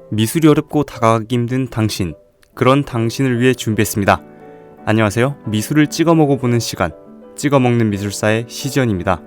미술이 어렵고 다가가기 힘든 당신, 그런 당신을 위해 준비했습니다. 안녕하세요. 미술을 찍어 먹어보는 시간, 찍어 먹는 미술사의 시지연입니다.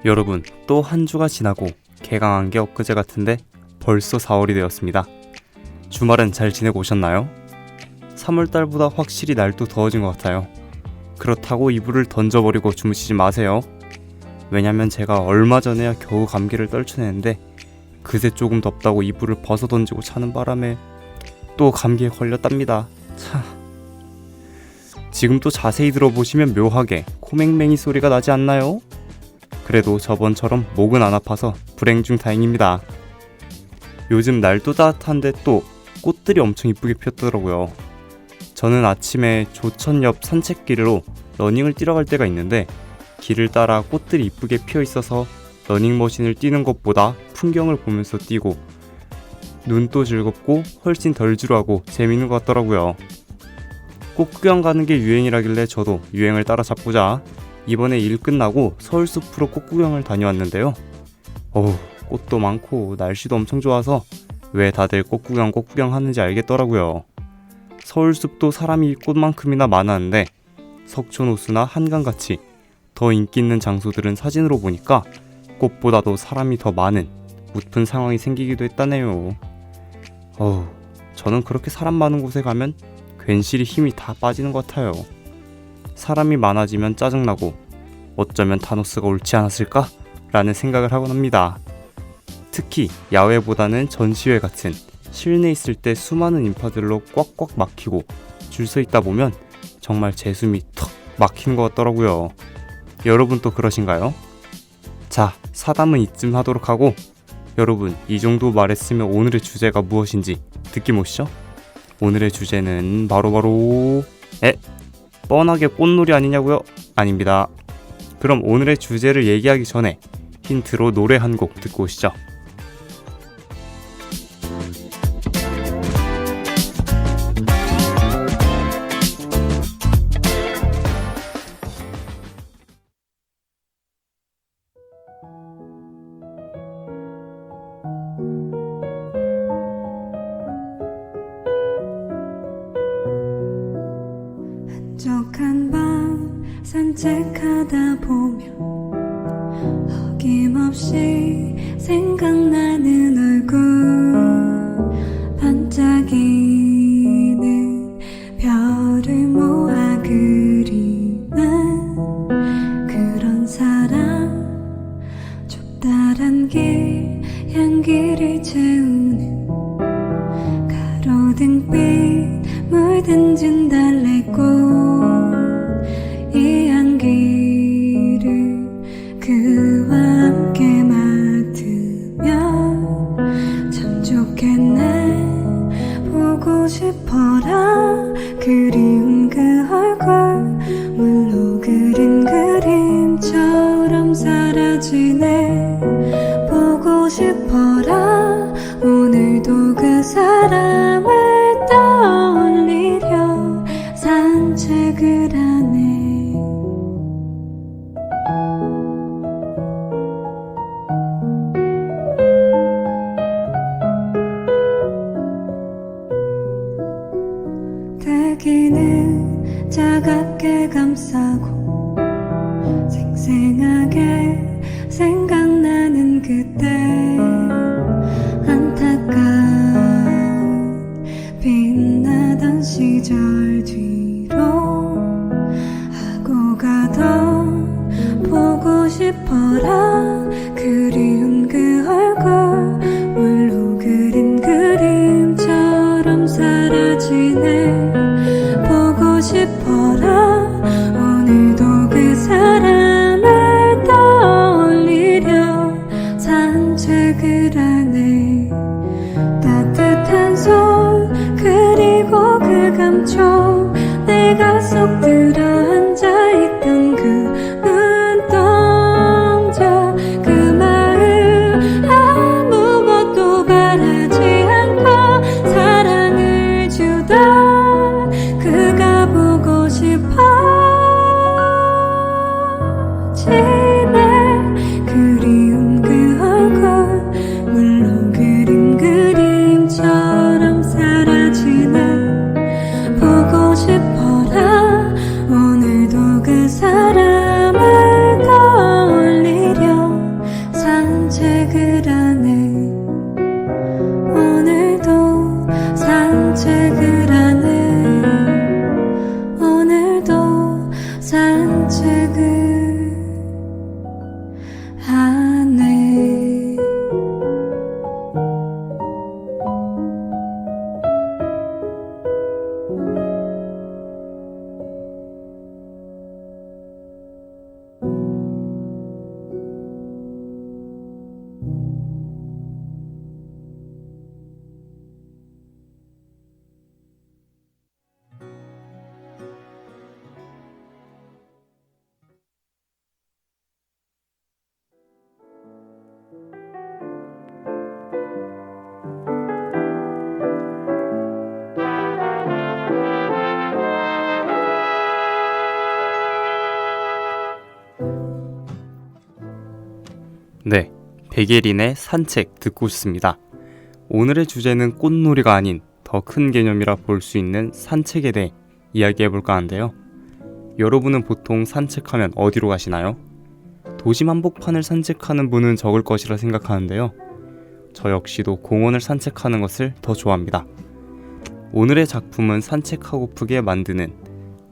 여러분, 또 한 주가 지나고 개강한 게 엊그제 같은데 벌써 4월이 되었습니다. 주말은 잘 지내고 오셨나요? 3월달보다 확실히 날도 더워진 것 같아요. 그렇다고 이불을 던져버리고 주무시지 마세요. 왜냐면 제가 얼마 전에야 겨우 감기를 떨쳐냈는데 그새 조금 덥다고 이불을 벗어던지고 자는 바람에 또 감기에 걸렸답니다. 참. 지금 또 자세히 들어보시면 묘하게 코맹맹이 소리가 나지 않나요? 그래도 저번처럼 목은 안 아파서 불행 중 다행입니다. 요즘 날도 따뜻한데 또 꽃들이 엄청 이쁘게 피었더라고요. 저는 아침에 조천 옆 산책길로 러닝을 뛰러 갈 때가 있는데 길을 따라 꽃들이 이쁘게 피어 있어서 러닝머신을 뛰는 것보다 풍경을 보면서 뛰고 눈도 즐겁고 훨씬 덜 지루하고 재밌는 것 같더라고요. 꽃 구경 가는 게 유행이라길래 저도 유행을 따라잡고자 이번에 일 끝나고 서울숲으로 꽃 구경을 다녀왔는데요. 꽃도 많고 날씨도 엄청 좋아서 왜 다들 꽃 구경 하는지 알겠더라고요. 서울숲도 사람이 꽃만큼이나 많았는데 석촌호수나 한강같이 더 인기 있는 장소들은 사진으로 보니까 꽃보다도 사람이 더 많은 웃픈 상황이 생기기도 했다네요. 저는 그렇게 사람 많은 곳에 가면 괜시리 힘이 다 빠지는 것 같아요. 사람이 많아지면 짜증나고 어쩌면 타노스가 옳지 않았을까? 라는 생각을 하곤 합니다. 특히 야외보다는 전시회 같은 실내에 있을 때 수많은 인파들로 꽉꽉 막히고 줄 서 있다 보면 정말 제 숨이 턱 막히는 것 같더라고요. 여러분 또 그러신가요? 자, 사담은 이쯤 하도록 하고 여러분 이 정도 말했으면 오늘의 주제가 무엇인지 느낌 오시죠? 오늘의 주제는 바로 뻔하게 꽃놀이 아니냐고요? 아닙니다. 그럼 오늘의 주제를 얘기하기 전에 힌트로 노래 한 곡 듣고 오시죠. 한적한 밤 산책하다 보면 어김없이 생각나는 얼굴 반짝이는 별을 모아 그리는 그런 사람 좁다란 길 향기를 채우는 가로등빛 물든 진 달래꽃 이 향기를 그와 함께 맡으면 참 좋겠네. 보고 싶어라 그리운 그 얼굴 물로 그린 그림처럼 사라지네. 보고 싶어라 오늘도 그 사람을 떠올리려 산책을 하네. 대기는 차갑게 감싸고 생생하게 생각나는 그때 안타까운 빛나던 시절 뒤로 하고 가던 보고 싶어라 그리운 그 얼굴 물로 그린 그림처럼 사라지네. 보고 싶어라 내가 쏙 들어 앉아있던 그 눈동자 그 마음 아무것도 바라지 않고 사랑을 주던 그가 보고 싶어 지내 그리운 그 얼굴 물로 그린 그림처럼 사라지네 보고 싶어라 오늘도 그 사람을 떠올리려 산책을 하네 오늘도 산책을 하네 오늘도 산책을 하네 네, 백예린의 산책 듣고 싶습니다. 오늘의 주제는 꽃놀이가 아닌 더 큰 개념이라 볼 수 있는 산책에 대해 이야기해볼까 하는데요. 여러분은 보통 산책하면 어디로 가시나요? 도심 한복판을 산책하는 분은 적을 것이라 생각하는데요. 저 역시도 공원을 산책하는 것을 더 좋아합니다. 오늘의 작품은 산책하고프게 만드는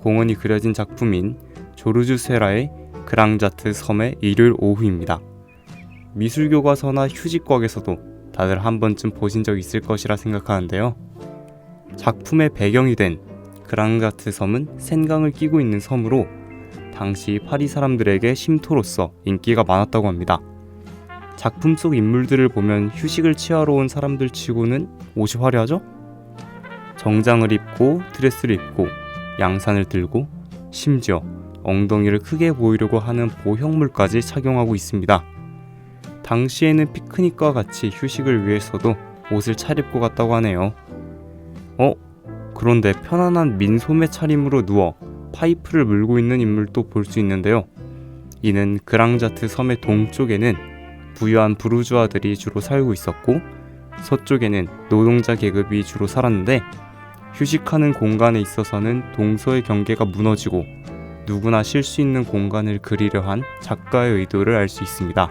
공원이 그려진 작품인 조르주 세라의 그랑자트 섬의 일요일 오후입니다. 미술교과서나 휴지곽에서도 다들 한 번쯤 보신 적 있을 것이라 생각하는데요. 작품의 배경이 된 그랑자트 섬은 센강을 끼고 있는 섬으로 당시 파리 사람들에게 쉼터로서 인기가 많았다고 합니다. 작품 속 인물들을 보면 휴식을 취하러 온 사람들 치고는 옷이 화려하죠? 정장을 입고 드레스를 입고 양산을 들고 심지어 엉덩이를 크게 보이려고 하는 보형물까지 착용하고 있습니다. 당시에는 피크닉과 같이 휴식을 위해서도 옷을 차립고 갔다고 하네요. 그런데 편안한 민소매 차림으로 누워 파이프를 물고 있는 인물도 볼 수 있는데요. 이는 그랑자트 섬의 동쪽에는 부유한 부르주아들이 주로 살고 있었고 서쪽에는 노동자 계급이 주로 살았는데 휴식하는 공간에 있어서는 동서의 경계가 무너지고 누구나 쉴 수 있는 공간을 그리려 한 작가의 의도를 알 수 있습니다.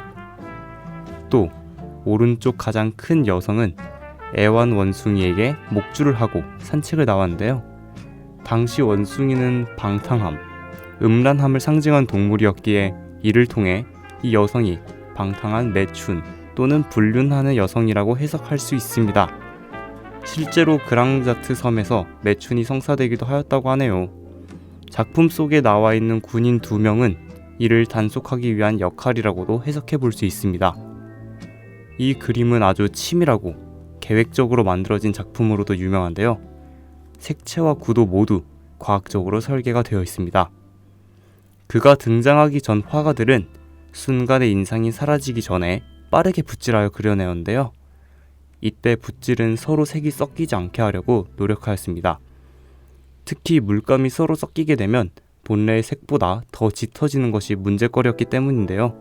또 오른쪽 가장 큰 여성은 애완 원숭이에게 목줄을 하고 산책을 나왔는데요. 당시 원숭이는 방탕함, 음란함을 상징한 동물이었기에 이를 통해 이 여성이 방탕한 매춘 또는 불륜하는 여성이라고 해석할 수 있습니다. 실제로 그랑자트 섬에서 매춘이 성사되기도 하였다고 하네요. 작품 속에 나와 있는 군인 2명은 이를 단속하기 위한 역할이라고도 해석해 볼 수 있습니다. 이 그림은 아주 치밀하고 계획적으로 만들어진 작품으로도 유명한데요. 색채와 구도 모두 과학적으로 설계가 되어 있습니다. 그가 등장하기 전 화가들은 순간의 인상이 사라지기 전에 빠르게 붓질하여 그려내었는데요. 이때 붓질은 서로 색이 섞이지 않게 하려고 노력하였습니다. 특히 물감이 서로 섞이게 되면 본래의 색보다 더 짙어지는 것이 문제거리였기 때문인데요.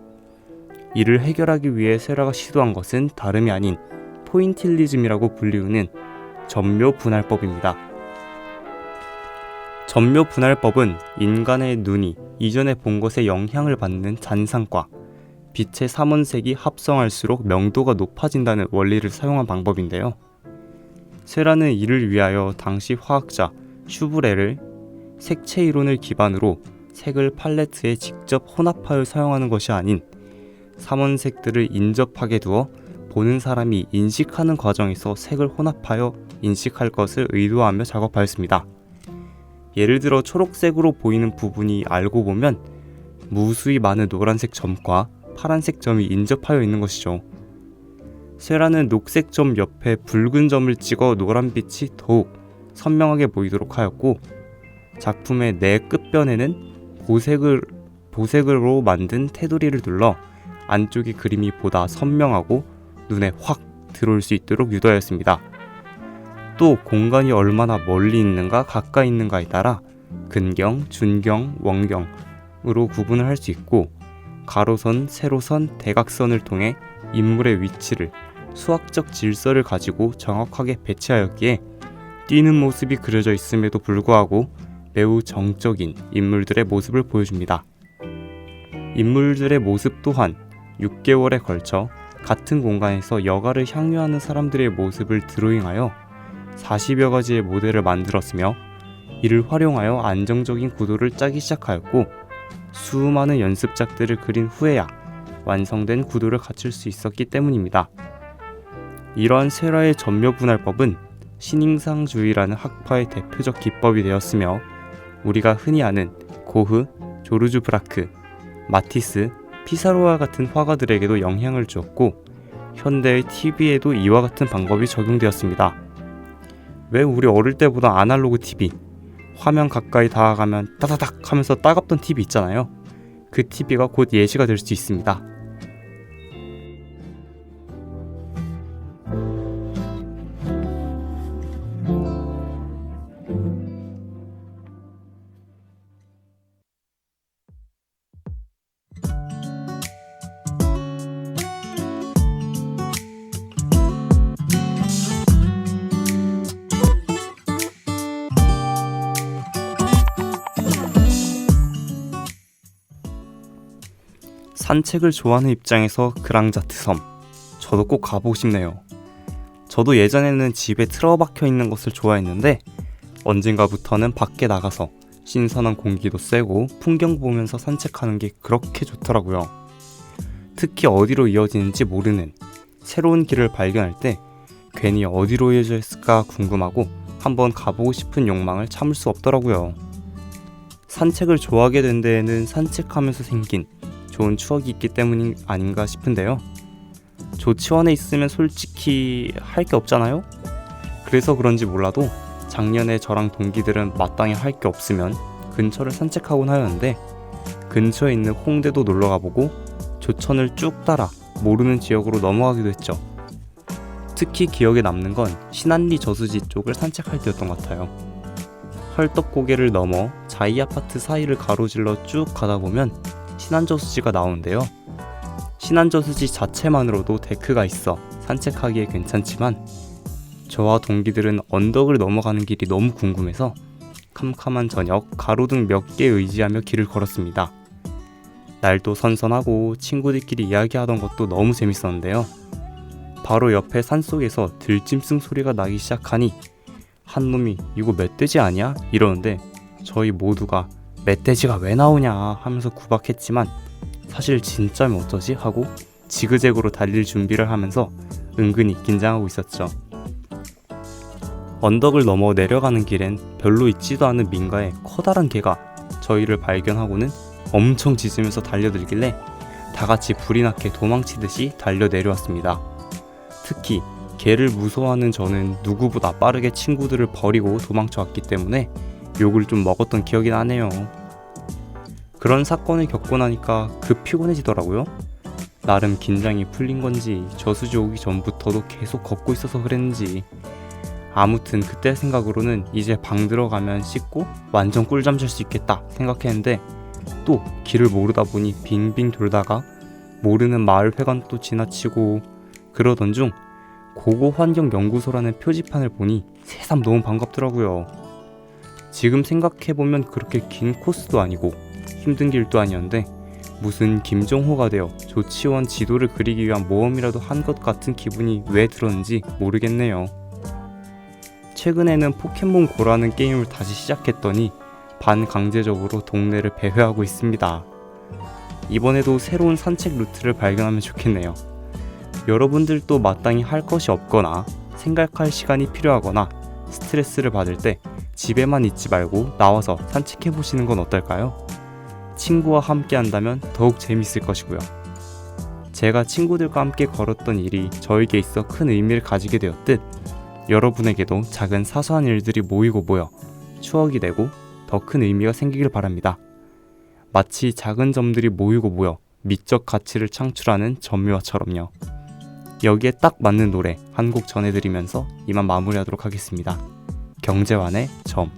이를 해결하기 위해 세라가 시도한 것은 다름이 아닌 포인틸리즘이라고 불리우는 점묘 분할법입니다. 점묘 분할법은 인간의 눈이 이전에 본 것에 영향을 받는 잔상과 빛의 삼원색이 합성할수록 명도가 높아진다는 원리를 사용한 방법인데요. 세라는 이를 위하여 당시 화학자 슈브레를 색채 이론을 기반으로 색을 팔레트에 직접 혼합하여 사용하는 것이 아닌 삼원색들을 인접하게 두어 보는 사람이 인식하는 과정에서 색을 혼합하여 인식할 것을 의도하며 작업하였습니다. 예를 들어 초록색으로 보이는 부분이 알고 보면 무수히 많은 노란색 점과 파란색 점이 인접하여 있는 것이죠. 세라는 녹색 점 옆에 붉은 점을 찍어 노란빛이 더욱 선명하게 보이도록 하였고, 작품의 내 끝변에는 보색으로 만든 테두리를 둘러 안쪽의 그림이 보다 선명하고 눈에 확 들어올 수 있도록 유도하였습니다. 또 공간이 얼마나 멀리 있는가 가까이 있는가에 따라 근경, 준경, 원경으로 구분을 할 수 있고 가로선, 세로선, 대각선을 통해 인물의 위치를 수학적 질서를 가지고 정확하게 배치하였기에 뛰는 모습이 그려져 있음에도 불구하고 매우 정적인 인물들의 모습을 보여줍니다. 인물들의 모습 또한 6개월에 걸쳐 같은 공간에서 여가를 향유하는 사람들의 모습을 드로잉하여 40여 가지의 모델을 만들었으며 이를 활용하여 안정적인 구도를 짜기 시작하였고 수많은 연습작들을 그린 후에야 완성된 구도를 갖출 수 있었기 때문입니다. 이러한 세라의 전묘분할법은 신ing상주의라는 학파의 대표적 기법이 되었으며 우리가 흔히 아는 고흐, 조르주 브라크, 마티스, 피사로와 같은 화가들에게도 영향을 주었고 현대의 TV에도 이와 같은 방법이 적용되었습니다. 왜 우리 어릴 때보다 아날로그 TV, 화면 가까이 다가가면 따다닥 하면서 따갑던 TV 있잖아요. 그 TV가 곧 예시가 될 수 있습니다. 산책을 좋아하는 입장에서 그랑자트 섬, 저도 꼭 가보고 싶네요. 저도 예전에는 집에 틀어박혀 있는 것을 좋아했는데 언젠가부터는 밖에 나가서 신선한 공기도 쐬고 풍경 보면서 산책하는 게 그렇게 좋더라고요. 특히 어디로 이어지는지 모르는 새로운 길을 발견할 때 괜히 어디로 이어져 있을까 궁금하고 한번 가보고 싶은 욕망을 참을 수 없더라고요. 산책을 좋아하게 된 데에는 산책하면서 생긴 좋은 추억이 있기 때문이 아닌가 싶은데요. 조치원에 있으면 솔직히 할 게 없잖아요? 그래서 그런지 몰라도 작년에 저랑 동기들은 마땅히 할 게 없으면 근처를 산책하곤 하였는데 근처에 있는 홍대도 놀러 가보고 조천을 쭉 따라 모르는 지역으로 넘어가기도 했죠. 특히 기억에 남는 건 신안리 저수지 쪽을 산책할 때였던 것 같아요. 헐떡고개를 넘어 자이아파트 사이를 가로질러 쭉 가다 보면 신안저수지가 나오는데요. 신안저수지 자체만으로도 데크가 있어 산책하기에 괜찮지만 저와 동기들은 언덕을 넘어가는 길이 너무 궁금해서 캄캄한 저녁 가로등 몇 개 의지하며 길을 걸었습니다. 날도 선선하고 친구들끼리 이야기하던 것도 너무 재밌었는데요. 바로 옆에 산속에서 들짐승 소리가 나기 시작하니 한 놈이 이거 멧돼지 아니야? 이러는데 저희 모두가 멧돼지가 왜 나오냐 하면서 구박했지만 사실 진짜면 어쩌지? 하고 지그재그로 달릴 준비를 하면서 은근히 긴장하고 있었죠. 언덕을 넘어 내려가는 길엔 별로 있지도 않은 민가에 커다란 개가 저희를 발견하고는 엄청 짖으면서 달려들길래 다같이 불이 나게 도망치듯이 달려 내려왔습니다. 특히 개를 무서워하는 저는 누구보다 빠르게 친구들을 버리고 도망쳐왔기 때문에 욕을 좀 먹었던 기억이 나네요. 그런 사건을 겪고 나니까 급 피곤해지더라고요. 나름 긴장이 풀린 건지 저수지 오기 전부터도 계속 걷고 있어서 그랬는지 아무튼 그때 생각으로는 이제 방 들어가면 씻고 완전 꿀잠 잘 수 있겠다 생각했는데 또 길을 모르다 보니 빙빙 돌다가 모르는 마을 회관도 지나치고 그러던 중 고고환경연구소라는 표지판을 보니 새삼 너무 반갑더라고요. 지금 생각해보면 그렇게 긴 코스도 아니고 힘든 길도 아니었는데 무슨 김정호가 되어 조치원 지도를 그리기 위한 모험이라도 한 것 같은 기분이 왜 들었는지 모르겠네요. 최근에는 포켓몬 고라는 게임을 다시 시작했더니 반강제적으로 동네를 배회하고 있습니다. 이번에도 새로운 산책 루트를 발견하면 좋겠네요. 여러분들도 마땅히 할 것이 없거나 생각할 시간이 필요하거나 스트레스를 받을 때 집에만 있지 말고 나와서 산책해보시는 건 어떨까요? 친구와 함께 한다면 더욱 재밌을 것이고요. 제가 친구들과 함께 걸었던 일이 저에게 있어 큰 의미를 가지게 되었듯 여러분에게도 작은 사소한 일들이 모이고 모여 추억이 되고 더 큰 의미가 생기길 바랍니다. 마치 작은 점들이 모여 미적 가치를 창출하는 점유화처럼요. 여기에 딱 맞는 노래 한 곡 전해드리면서 이만 마무리하도록 하겠습니다. 경제완의 점.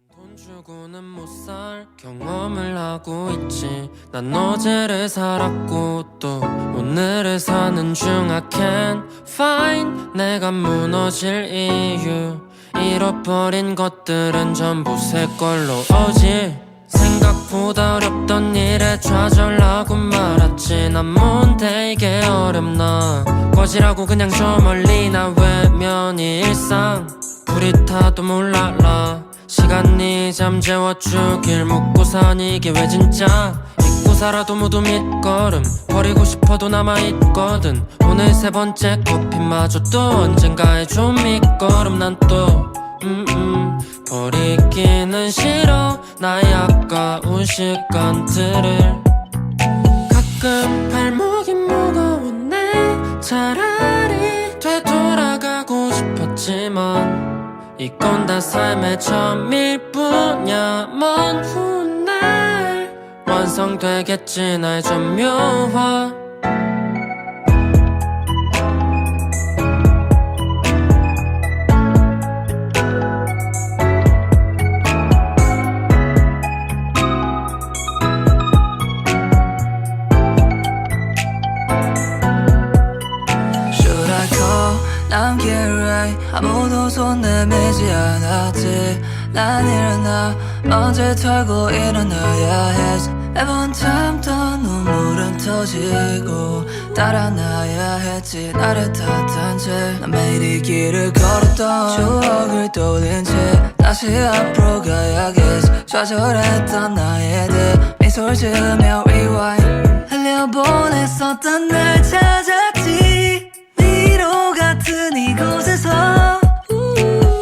돈 주고는 못 살 경험을 하고 있지. 난 어제를 살았고 또 오늘을 사는 중. I can't find 내가 무너질 이유. 잃어버린 것들은 전부 새 걸로 오지. 생각보다 어렵던 일에 좌절하고 말았지. 난 뭔데 이게 어렵나. 꺼지라고 그냥 저 멀리 나 외면이 일상. 불이 타도 몰라라. 시간이 잠재워주길 묻고 사니 이게 왜 진짜. 잊고 살아도 모두 밑거름. 버리고 싶어도 남아있거든. 오늘 세 번째 커피마저도 언젠가에 좀 밑거름. 난 또 버리기는 싫어 나의 아까운 시간들을. 가끔 발목이 무거웠네. 차라리 되돌아가고 싶었지만 이건 다 삶의 처음일 뿐이야. 먼 훗날 완성되겠지 나의 점묘화. I'm getting right. 아무도 손 내밀지 않았지. 난 일어나 언제 털고 일어나야 했어. 매번 참던 눈물은 터지고 달아나야 했지. 나를 탓한 채 난 매일 이 길을 걸었던 추억을 떠올린 채 다시 앞으로 가야겠어. 좌절했던 나에게 미소를 지으며 rewind. 흘려보냈었던 날 찾았지. 위로 같은 이곳에서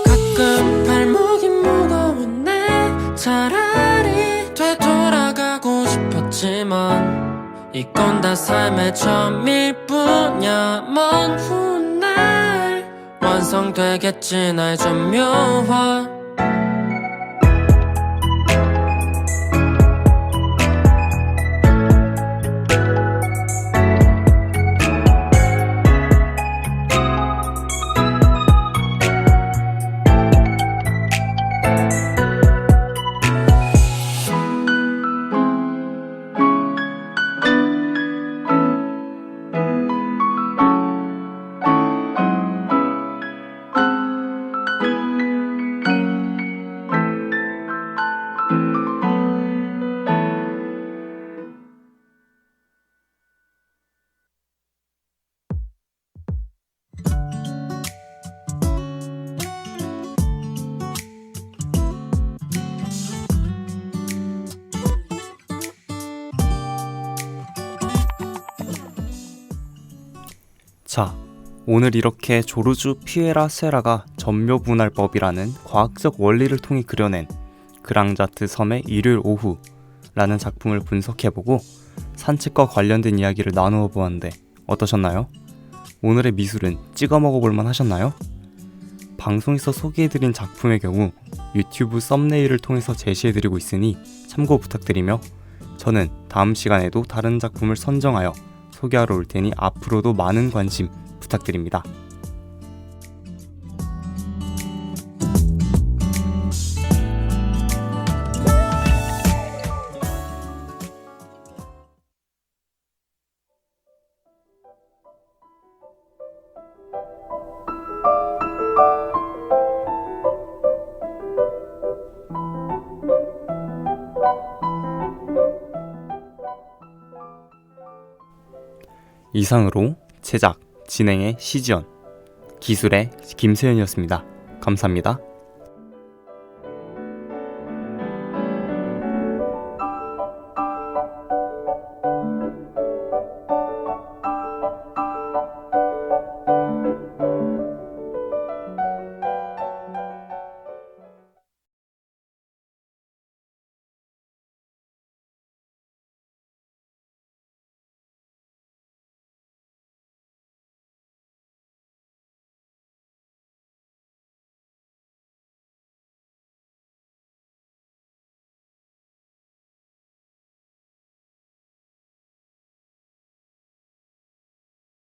가끔 발목이 무거웠네. 차라리 되돌아가고 싶었지만 이건 다 삶의 처음일 뿐이야. 먼 훗날 완성되겠지 나의 점묘화. 자, 오늘 이렇게 조르주 피에라 세라가 점묘분할법이라는 과학적 원리를 통해 그려낸 그랑자트 섬의 일요일 오후라는 작품을 분석해보고 산책과 관련된 이야기를 나누어 보았는데 어떠셨나요? 오늘의 미술은 찍어 먹어볼만 하셨나요? 방송에서 소개해드린 작품의 경우 유튜브 썸네일을 통해서 제시해드리고 있으니 참고 부탁드리며 저는 다음 시간에도 다른 작품을 선정하여 소개하러 올 테니 앞으로도 많은 관심 부탁드립니다. 이상으로 제작, 진행의 시지연, 기술의 김세윤이었습니다. 감사합니다.